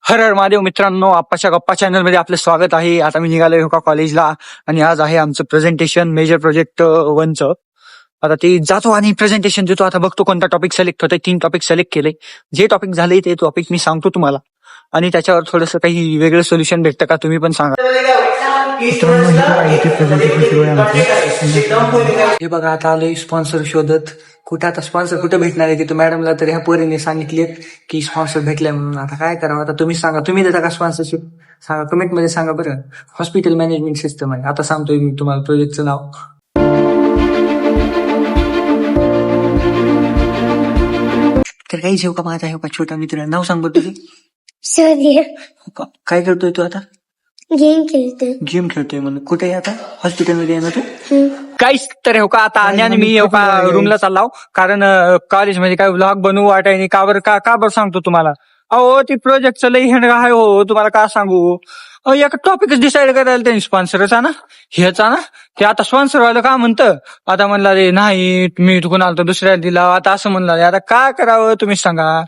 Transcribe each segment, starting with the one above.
हर हर महादेव मित्रांनो, आप्पाच्या गप्पा चॅनल मध्ये आपलं स्वागत आहे. आता मी निघालोय का कॉलेजला आणि आज आहे आमचं प्रेझेंटेशन मेजर प्रोजेक्ट 1चं. आता ते जातो आणि प्रेझेंटेशन देतो. आता बघतो कोणता टॉपिक सिलेक्ट होतोय. 3 टॉपिक सिलेक्ट केले. जे टॉपिक झाले ते टॉपिक मी सांगतो तुम्हाला आणि त्याच्यावर थोडंसं काही वेगळं सोल्युशन भेटतं का तुम्ही पण सांगा. हे बघा आता आलोय स्पॉन्सर शोधत. कुठे आता स्पॉन्सर कुठे भेटणार आहे तिथं मॅडमला तर ह्या पोरीने सांगितलेत की स्पॉन्सर भेटलाय म्हणून. आता काय करावं, आता तुम्ही सांगा. तुम्ही देता का स्पॉन्सरशिप? सांगा कमेंट मध्ये सांगा बरं. हॉस्पिटल मॅनेजमेंट सिस्टम आहे. आता सांगतोय मी तुम्हाला प्रोजेक्टचं नाव. तर काही जेव का माझा हे का छोटा मित्र, नाव सांग बरं तुझं. शौर्य. काय करतोय तू आता? गेम खेळतोय. गेम खेळतोय म्हणून. कुठे आहे आता? हॉस्पिटलमध्ये आहे ना तू? काहीच तर हो का आता आणि मी हो का रूमला चाललाव कारण कॉलेजमध्ये काय व्लॉग बनवू वाटाय का बरं का बरं सांगतो तुम्हाला. अहो ती प्रोजेक्टचं लई हेंड आहे हो, तुम्हाला का सांगू. एक टॉपिकच डिसाईड करायला त्यांनी स्पॉन्सरचा ना ह्याचा ना ते आता स्पॉन्सर वाला का म्हणतं. आता म्हणला रे नाही मी कोणाला तर दुसऱ्याला दिला. आता असं म्हणलं रे, आता काय करावं तुम्ही सांगा.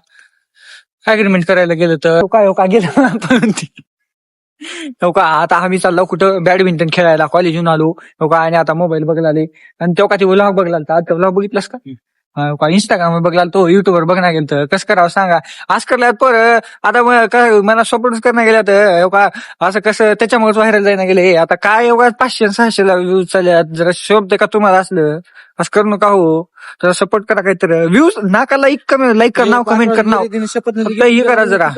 अग्रीमेंट करायला गेलं तर हो का गेलं पण हो का आता आम्ही चाललो कुठं बॅडमिंटन खेळायला. कॉलेजहून आलो हो का आणि आता मोबाईल बघायला आले आणि तो का ते व्लॉग बघला. आता व्लॉग बघितलास का इंस्टाग्राम बघला तो युट्यूबवर बघणार गेलं तर कसं करावं सांगा. आज करला पर आता मला सपोर्ट करणं गेल्या तर हो का असं कसं त्याच्यामुळे व्हायरल जायला गेले. आता काय एवढा 500-600 ला व्ह्यूज चालल्यात. जरा शोध का तुम्हाला असलं असं करू नका हो. जरा सपोर्ट करा काहीतरी. व्ह्यूज नाका लाईक कर नाव कमेंट कर नाव हे करा जरा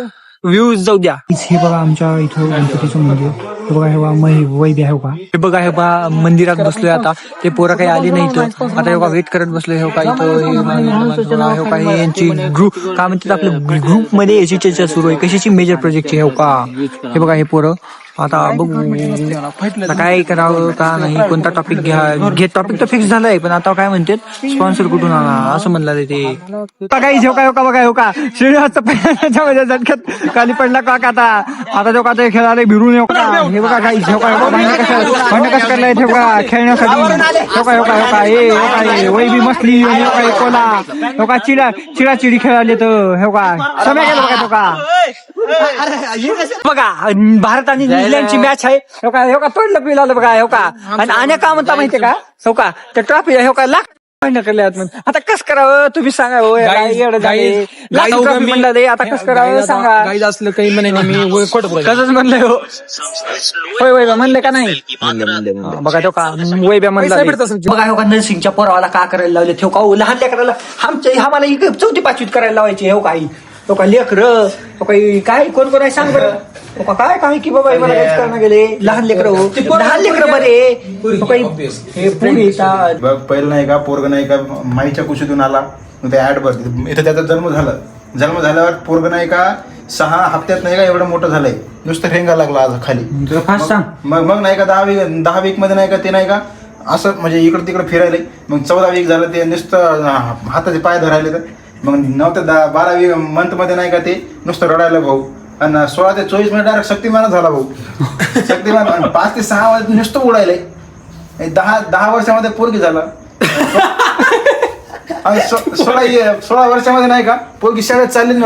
व्ह्यूज जाऊ द्या. हे बघा आमच्या इथं गणपतीचं मंदिर. हे बघा हे वैभ्य आहे का. हे बघा हे बघा मंदिरात बसलोय. आता ते पोरं काही आली नाही तर आता हे वेट करत बसलोय. हे का इथं हे का यांची ग्रुप काय म्हणतात आपल्या ग्रुप मध्ये याची चर्चा सुरू आहे कशाची मेजर प्रोजेक्टची. हे का हे बघा हे पोरं आता बघू आता काय करावं का नाही. कोणता टॉपिक घ्या टॉपिक तर फिक्स झालाय पण आता काय म्हणतात स्पॉन्सर कुठून आणा असं म्हणलं ते. काही झोका हो का श्रीनिवासच्या झटक्यात खाली पडला का आता जो का ते खेळायला भिरून येऊ का. हे बघा काही झोका भांडण कसं करायला ठेवका खेळण्यासाठी. हे वैबी मसली कोला हो का चिडा चिडी खेळाले तर हे का समय गेलं बघा तो का. बघा भारत आणि न्यूझीलंडची मॅच आहे. हो का तोडलं पिलालं बघा हो का. आणि का म्हणता माहितीये का हो का त्या ट्रॉफी हो का लाख आता कसं करावं तुम्ही सांगा. म्हणलं रे आता कसं करावं सांगा. गाईज असलं काही म्हणे मी खोटं कसंच म्हणलंय हो. होय वैभ्या म्हणलं का नाही. बघा तो का वैभ्या म्हणलं बघा हो का नर्सिंगच्या पोरावाला का करायला लावले ठेव का लहान लेकराला आम्हाला 4थी 5वीत करायला लावायचे. हो काही तो का लेकर काही काय कोण आहे सांग बरं. काय काय की बाबा मला काहीच करणं गेले. लहान लेकर बरे पहिलं नाही का पोरग नाही का माईच्या कुशीतून आला ते ऍड भरते इथं त्याचा जन्म झाल्यावर पोरग नाही का 6 हप्त्यात नाही का एवढं मोठं झालंय. नुसतं फेंगा लागला आज खाली. मग नाही का 10 वीक मध्ये नाही का ते नाही का असं म्हणजे इकडे तिकडे फिरायला. मग 14 वीक झालं ते नुसतं हाताचे पाय धरायले. तर मग 9 ते 12 मंथ मध्ये नाही का ते नुसतं रडायला भाऊ. आणि 16 ते 24 मध्ये डायरेक्ट शक्तिमानच झाला भाऊ. शक्तिमान 5 ते 6 मध्ये नुसतं उडायलंय. 10 वर्षामध्ये पोरगी झाला. आणि 16 वर्षामध्ये नाही का पोरगी शाळेत चालली